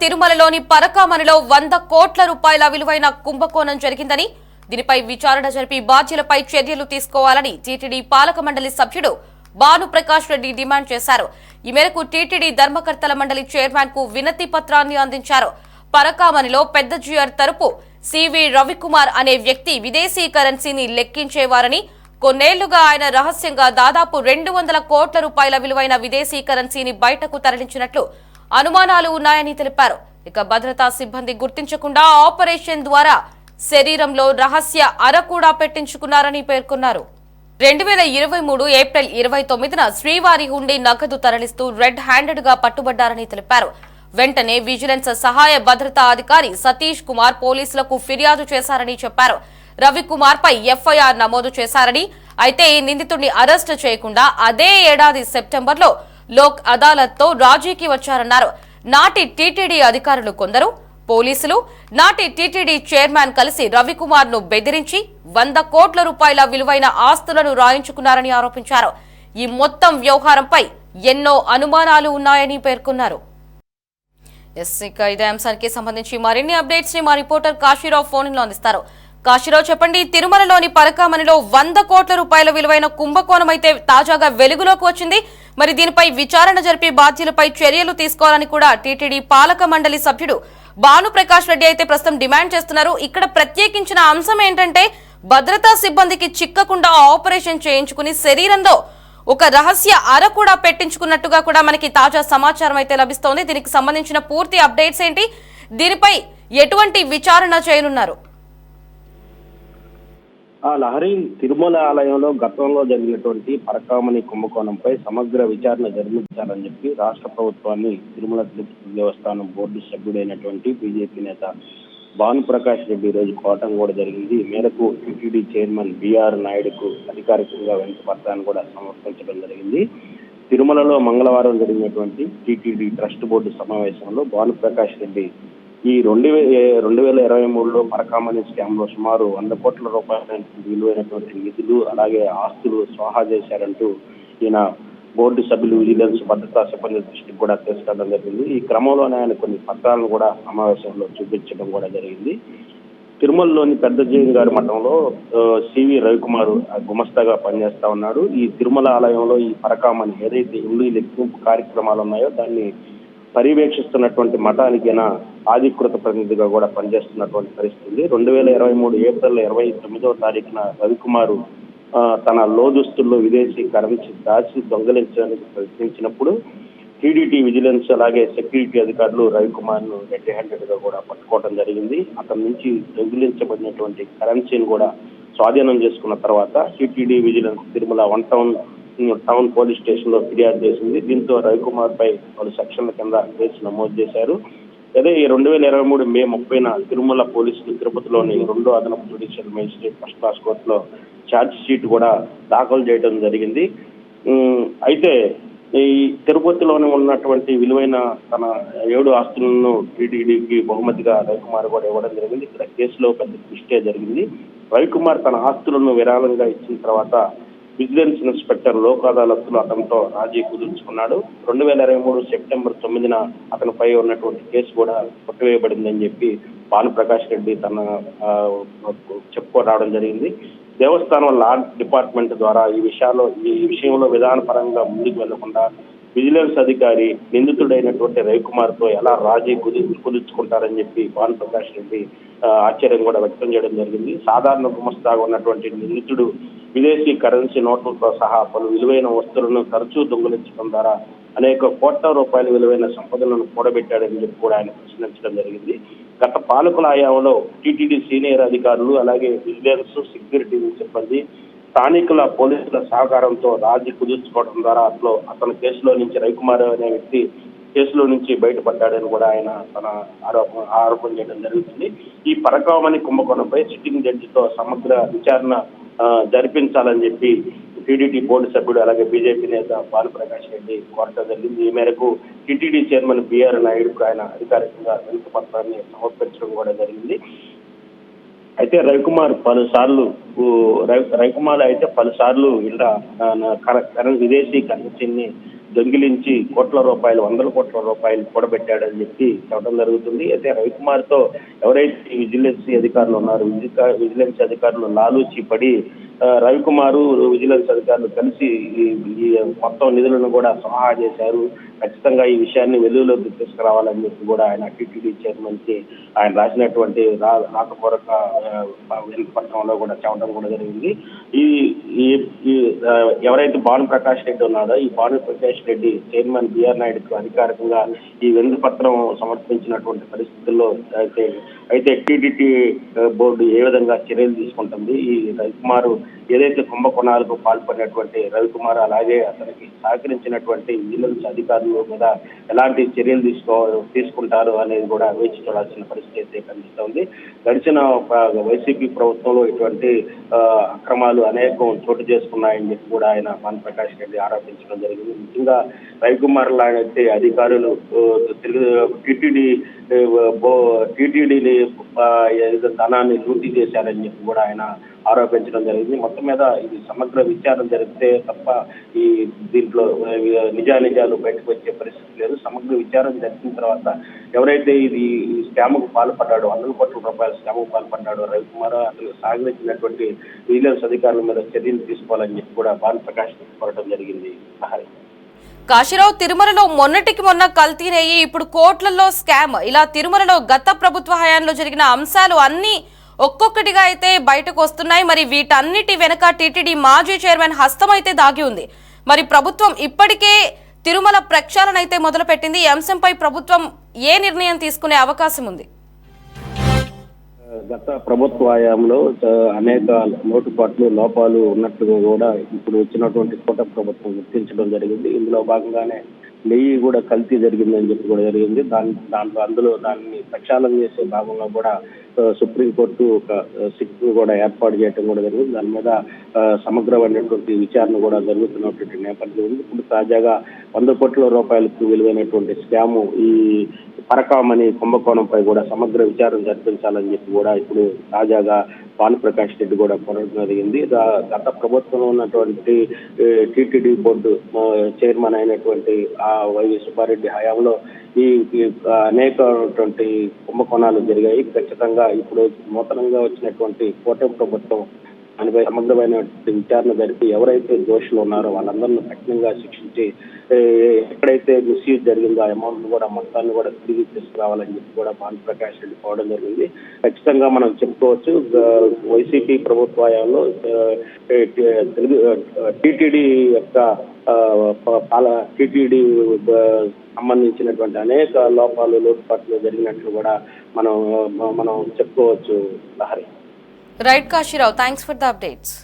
తిరుమలలోని పరకామణిలో 100 కోట్ల రూపాయల విలువైన కుంభకోణం జరిగిందని, దీనిపై విచారణ జరిపి బాధ్యులపై చర్యలు తీసుకోవాలని టీటీడీ పాలక మండలి సభ్యుడు భానుప్రకాష్ రెడ్డి డిమాండ్ చేశారు. ఈ మేరకు టీటీడీ ధర్మకర్తల మండలి చైర్మన్ కు వినతి పత్రాన్ని అందించారు. పరకామణిలో పెద్ద జిఆర్ తరపు సివి రవికుమార్ అనే వ్యక్తి విదేశీ కరెన్సీని లెక్కించేవారని, కొన్నేళ్లుగా ఆయన రహస్యంగా దాదాపు 200 కోట్ల రూపాయల విలువైన విదేశీ కరెన్సీని బయటకు తరలించినట్లు అనుమానాలు ఉన్నాయని తెలిపారు. ఇక భద్రతా సిబ్బంది గుర్తించకుండా ఆపరేషన్ ద్వారా శరీరంలో రహస్య అర కూడా పెట్టించుకున్నారని పేర్కొన్నారు. 2023 ఏప్రిల్ 29న శ్రీవారి హుండీ నగదు తరలిస్తూ రెడ్ హ్యాండెడ్ గా పట్టుబడ్డారని తెలిపారు. వెంటనే విజిలెన్స్ సహాయ భద్రతా అధికారి సతీష్ కుమార్ పోలీసులకు ఫిర్యాదు చేశారని చెప్పారు. రవికుమార్ పై ఎఫ్ఐఆర్ నమోదు చేశారని, అయితే ఈ నిందితుడిని అరెస్ట్ చేయకుండా అదే ఏడాది సెప్టెంబర్లో లోక్ అదాలత్ తో రాజీకి వచ్చారన్నారు. నాటి టీటీడీ అధికారులు కొందరు, పోలీసులు, నాటి టీటీడీ చైర్మన్ కలిసి రవికుమార్ ను బెదిరించి 100 కోట్ల రూపాయల విలువైన ఆస్తులను రాయించుకున్నారని ఆరోపించారు. ఈ మొత్తం వ్యవహారంపై ఎన్నో అనుమానాలు ఉన్నాయని పేర్కొన్నారు. ఇదే అంశానికి సంబంధించి మరిన్ని అప్డేట్స్ ని మా రిపోర్టర్ కాశీరావు ఫోన్ లో అందిస్తారు. కాశీరావు, చెప్పండి, తిరుమలలోని పరకామణిలో 100 కోట్ల రూపాయల విలువైన కుంభకోణం అయితే తాజాగా వెలుగులోకి వచ్చింది. మరి దీనిపై విచారణ జరిపి బాధ్యులపై చర్యలు తీసుకోవాలని కూడా టీటీడీ పాలక మండలి సభ్యుడు భానుప్రకాష్ రెడ్డి అయితే ప్రస్తుతం డిమాండ్ చేస్తున్నారు. ఇక్కడ ప్రత్యేకించిన అంశం ఏంటంటే, భద్రతా సిబ్బందికి చిక్కకుండా ఆపరేషన్ చేయించుకుని శరీరంలో ఒక రహస్య అర కూడా పెట్టించుకున్నట్టుగా కూడా మనకి తాజా సమాచారం అయితే లభిస్తోంది. దీనికి సంబంధించిన పూర్తి అప్డేట్స్ ఏంటి, దీనిపై ఎటువంటి విచారణ చేయనున్నారు? లహరి, తిరుమల ఆలయంలో గతంలో జరిగినటువంటి పరకామణి కుంభకోణంపై సమగ్ర విచారణ జరిపించాలని చెప్పి రాష్ట్ర ప్రభుత్వాన్ని తిరుమల తిరుపతి దేవస్థానం బోర్డు సభ్యుడైనటువంటి బీజేపీ నేత భానుప్రకాష్ రెడ్డి ఈ రోజు కోవటం కూడా జరిగింది. ఈ మేరకు టీటీడీ చైర్మన్ బిఆర్ నాయుడుకు అధికారికంగా వినతి పత్రాన్ని కూడా సమర్పించడం జరిగింది. తిరుమలలో మంగళవారం జరిగినటువంటి టీటీడీ ట్రస్ట్ బోర్డు సమావేశంలో భానుప్రకాష్ రెడ్డి ఈ 2023లో పరకామణి స్కామ్ లో సుమారు 100 కోట్ల రూపాయల విలువైనటువంటి నిధులు అలాగే ఆస్తులు స్వాహా చేశారంటూ ఈయన బోర్డు సభ్యులు, విజిలెన్స్, భద్రతా సిబ్బంది దృష్టికి కూడా తీసుకెళ్లడం జరిగింది. ఈ క్రమంలోనే ఆయన కొన్ని పత్రాలను కూడా సమావేశంలో చూపించడం కూడా జరిగింది. తిరుమలలోని పెద్ద జీగారి మఠంలో సివి రవికుమార్ గుమస్తాగా పనిచేస్తా ఉన్నాడు. ఈ తిరుమల ఆలయంలో ఈ పరకామణి ఏదైతే హుండీ లెక్కింపు కార్యక్రమాలు ఉన్నాయో దాన్ని పర్యవేక్షిస్తున్నటువంటి మఠానికి అధికృత ప్రతినిధిగా కూడా పనిచేస్తున్నటువంటి పరిస్థితి. 2023 ఏప్రిల్ 29వ తారీఖున రవికుమార్ తన లోదుస్తుల్లో విదేశీ కరెన్సీ దాచి దొంగలించడానికి ప్రయత్నించినప్పుడు టీడీటీ విజిలెన్స్ అలాగే సెక్యూరిటీ అధికారులు రవికుమార్ ను రెడ్ హ్యాండెడ్ గా కూడా పట్టుకోవడం జరిగింది. అతని నుంచి దొంగిలించబడినటువంటి కరెన్సీని కూడా స్వాధీనం చేసుకున్న తర్వాత TTD vigilance Tirumala town police station లో ఫిర్యాదు చేసింది. దీంతో రవికుమార్ పై పలు సెక్షన్ల కింద కేసు నమోదు చేశారు. అదే 2023 మే 30న తిరుమల పోలీసులు తిరుపతిలోని 2వ అదనపు జ్యుడిషియల్ మేజిస్ట్రేట్ ఫస్ట్ క్లాస్ కోర్టులో ఛార్జ్ షీట్ కూడా దాఖలు చేయడం జరిగింది. అయితే ఈ తిరుపతిలోని ఉన్నటువంటి విలువైన తన 7 ఆస్తులను టీటీడీకి బహుమతిగా రవికుమార్ కూడా ఇవ్వడం జరిగింది. ఇక్కడ కేసులో పెద్ద ట్విస్టే జరిగింది. రవికుమార్ తన ఆస్తులను విరాళంగా ఇచ్చిన తర్వాత విజిలెన్స్ ఇన్స్పెక్టర్ లోక్ అదాలత్లో అతనితో రాజీ కుదుర్చుకున్నాడు. 2023 సెప్టెంబర్ 9న అతనిపై ఉన్నటువంటి కేసు కూడా కొట్టివేయబడిందని చెప్పి భానుప్రకాష్ రెడ్డి తన చెప్పుకోవడం జరిగింది. దేవస్థానం లా డిపార్ట్మెంట్ ద్వారా ఈ విషయంలో విధానపరంగా ముందుకు వెళ్లకుండా విజిలెన్స్ అధికారి నిందితుడైనటువంటి రవికుమార్ తో ఎలా రాజీ కుదుర్చుకుంటారని చెప్పి భానుప్రకాష్ రెడ్డి ఆశ్చర్యం కూడా వ్యక్తం చేయడం జరిగింది. సాధారణ గుమస్తాగా ఉన్నటువంటి నిందితుడు విదేశీ కరెన్సీ నోట్లతో సహా పలు విలువైన వస్తువులను తరచూ దొంగిలించడం ద్వారా అనేక కోట్ల రూపాయల విలువైన సంపదలను కూడబెట్టాడని చెప్పి కూడా ఆయన ప్రశ్నించడం జరిగింది. గత పాలకుల హయాంలో టీటీడీ సీనియర్ అధికారులు అలాగే విజిలెన్స్, సెక్యూరిటీ సిబ్బంది, స్థానికుల పోలీసుల సహకారంతో రాజీ కుదుర్చుకోవడం ద్వారా అతని కేసులో నుంచి రవికుమార్ అనే వ్యక్తి కేసులో నుంచి బయటపడ్డాడని కూడా ఆయన తన ఆరోపణ చేయడం జరుగుతుంది. ఈ పరకామణి కుంభకోణంపై సిట్టింగ్ జడ్జితో సమగ్ర విచారణ జరిపించాలని చెప్పి టీటీడీ బోర్డు సభ్యుడు అలాగే బీజేపీ నేత భానుప్రకాష్ రెడ్డి కోరటం జరిగింది. ఈ మేరకు టీటీడీ చైర్మన్ బిఆర్ నాయుడుకు ఆయన అధికారికంగా వినతి పత్రాన్ని సమర్పించడం కూడా జరిగింది. అయితే రవికుమార్ పలుసార్లు ఇలా విదేశీ కరెన్సీని దొంగిలించి కోట్ల రూపాయలు, వందల కోట్ల రూపాయలు కూడబెట్టాడని చెప్పి చెప్పడం జరుగుతుంది. అయితే రవికుమార్ తో ఎవరైతే విజిలెన్స్ అధికారులు ఉన్నారో విజిలెన్స్ అధికారులు లాలూచి పడి రవికుమారు విజిలెన్స్ అధికారులు కలిసి ఈ మొత్తం నిధులను కూడా సమాహా చేశారు. ఖచ్చితంగా ఈ విషయాన్ని వెలుగులోకి తీసుకురావాలని చెప్పి కూడా ఆయన టీటీడీ చైర్మన్ కి ఆయన రాసినటువంటి రాతపూర్వక వినతిపత్రంలో కూడా చెప్పడం కూడా జరిగింది. ఎవరైతే భాను ప్రకాష్ రెడ్డి ఉన్నాడో ఈ భాను ప్రకాష్ రెడ్డి చైర్మన్ బిఆర్ నాయుడుకు అధికారికంగా ఈ వినతిపత్రం సమర్పించినటువంటి పరిస్థితుల్లో అయితే టీటీడీ బోర్డు ఏ విధంగా చర్యలు తీసుకుంటుంది, ఈ రవికుమార్ ఏదైతే కుంభకోణాలకు పాల్పడినటువంటి రవికుమార్ అలాగే అతనికి సహకరించినటువంటి విజిలెన్స్ అధికారులు మీద ఎలాంటి చర్యలు తీసుకుంటారు అనేది కూడా వేచి చూడాల్సిన పరిస్థితి అయితే కనిపిస్తోంది. గడిచిన వైసీపీ ప్రభుత్వంలో ఇటువంటి అక్రమాలు అనేకం చోటు చేసుకున్నాయని చెప్పి కూడా ఆయన భాను ప్రకాష్ రెడ్డి ఆరోపించడం జరిగింది. ముఖ్యంగా రవికుమార్ లాంటి అధికారులు టీటీడీని ధనాన్ని లూటీ చేశారని చెప్పి కూడా ఆయన ఆరోపించడం జరిగింది. మొత్తం మీద ఇది సమగ్ర విచారణ జరిగితే తప్ప ఈ దీంట్లో నిజాలు బయటకు వచ్చే పరిస్థితి లేదు. సమగ్ర విచారణ జరిగిన తర్వాత ఎవరైతే ఇది స్కామ్కు పాల్పడ్డాడో, వందల కోట్ల రూపాయల స్కామ్కు పాల్పడ్డాడో రవికుమార్ అతను సాగించినటువంటి విజిలెన్స్ అధికారుల మీద చర్యలు తీసుకోవాలని చెప్పి కూడా భాను ప్రకాష్ కోరడం జరిగింది. కాశీరావు, తిరుమలలో మొన్నటికి మొన్న కల్తీనయ్యి ఇప్పుడు కోట్లలో స్కామ్, ఇలా తిరుమలలో గత ప్రభుత్వ హయాంలో జరిగిన అంశాలు అన్ని ఒక్కొక్కటిగా అయితే బయటకు వస్తున్నాయి. మరి వీటన్నిటి వెనక టీటీడీ మాజీ చైర్మన్ హస్తం అయితే దాగి ఉంది. మరి ప్రభుత్వం ఇప్పటికే తిరుమల ప్రక్షాళన అయితే మొదలుపెట్టింది. ఈ అంశంపై ప్రభుత్వం ఏ నిర్ణయం తీసుకునే అవకాశం ఉంది? గత ప్రభుత్వ హయాంలో అనేక లోటుపాట్లు, లోపాలు ఉన్నట్లుగా కూడా ఇప్పుడు వచ్చినటువంటి కూటమి ప్రభుత్వం గుర్తించడం జరిగింది. ఇందులో భాగంగానే నెయ్యి కూడా కల్తీ జరిగిందని చెప్పి కూడా జరిగింది. అందులో దాన్ని ప్రక్షాళన చేసే భాగంలో కూడా సుప్రీంకోర్టు ఒక సిట్ కూడా ఏర్పాటు చేయడం కూడా జరిగింది. దాని మీద సమగ్రమైనటువంటి విచారణ కూడా జరుగుతున్నటువంటి నేపథ్యం ఉంది. ఇప్పుడు తాజాగా 100 కోట్ల రూపాయలకు విలువైనటువంటి స్కాము ఈ పరకామణి కుంభకోణంపై కూడా సమగ్ర విచారణ జరిపించాలని చెప్పి కూడా ఇప్పుడు తాజాగా భాను ప్రకాష్ రెడ్డి కూడా కోరడం జరిగింది. గత ప్రభుత్వంలో ఉన్నటువంటి టీటీడీ బోర్డు చైర్మన్ అయినటువంటి వైవి సుబ్బారెడ్డి హయాంలో ఈ అనేకటువంటి కుంభకోణాలు జరిగాయి. ఖచ్చితంగా ఇప్పుడు నూతనంగా వచ్చినటువంటి కూటమి ప్రభుత్వం దానిపై సమగ్రమైన విచారణ జరిపి ఎవరైతే దోషులు ఉన్నారో వాళ్ళందరినీ కఠినంగా శిక్షించి ఎక్కడైతే మిస్యూజ్ జరిగిందో ఆ అమౌంట్ కూడా మొత్తాన్ని కూడా తిరిగి తీసుకురావాలని చెప్పి కూడా భాను ప్రకాష్ రెడ్డి పోవడం జరిగింది. ఖచ్చితంగా మనం చెప్పుకోవచ్చు వైసీపీ ప్రభుత్వ హయాంలో టీటీడీ యొక్క టీటీడీ సంబంధించినటువంటి అనేక లోపాలు, లోటుపాట్లు జరిగినట్లు కూడా మనం చెప్పుకోవచ్చు. Lahari. Right Kasirao, thanks for the updates.